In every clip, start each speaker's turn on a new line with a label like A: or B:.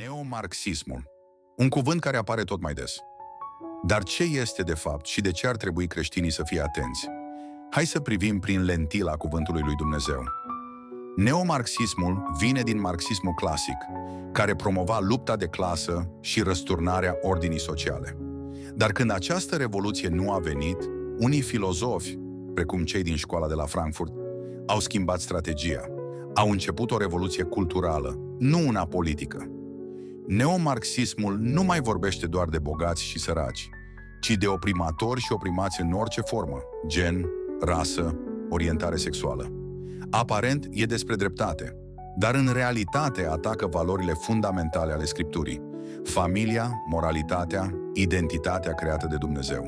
A: Neomarxismul. Un cuvânt care apare tot mai des. Dar ce este de fapt și de ce ar trebui creștinii să fie atenți? Hai să privim prin lentila cuvântului lui Dumnezeu. Neomarxismul vine din marxismul clasic, care promova lupta de clasă și răsturnarea ordinii sociale. Dar când această revoluție nu a venit, unii filozofi, precum cei din școala de la Frankfurt, au schimbat strategia. Au început o revoluție culturală, nu una politică. Neomarxismul nu mai vorbește doar de bogați și săraci, ci de oprimatori și oprimați în orice formă, gen, rasă, orientare sexuală. Aparent e despre dreptate, dar în realitate atacă valorile fundamentale ale Scripturii: familia, moralitatea, identitatea creată de Dumnezeu.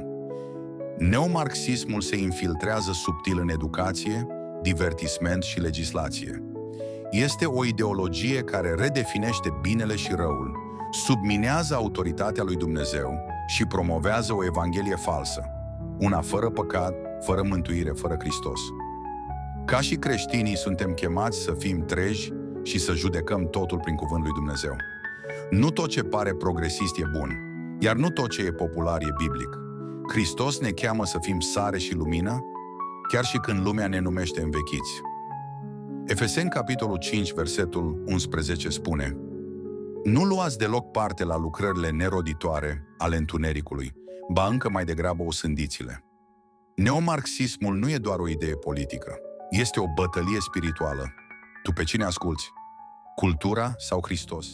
A: Neomarxismul se infiltrează subtil în educație, divertisment și legislație. Este o ideologie care redefinește binele și răul, subminează autoritatea lui Dumnezeu și promovează o evanghelie falsă, una fără păcat, fără mântuire, fără Hristos. Ca și creștinii suntem chemați să fim treji și să judecăm totul prin cuvântul lui Dumnezeu. Nu tot ce pare progresist e bun, iar nu tot ce e popular e biblic. Hristos ne cheamă să fim sare și lumină, chiar și când lumea ne numește învechiți. Efeseni, capitolul 5, versetul 11 spune: Nu luați deloc parte la lucrările neroditoare ale întunericului, ba încă mai degrabă osândiți-le. Neomarxismul nu e doar o idee politică, este o bătălie spirituală. Tu pe cine asculți? Cultura sau Hristos?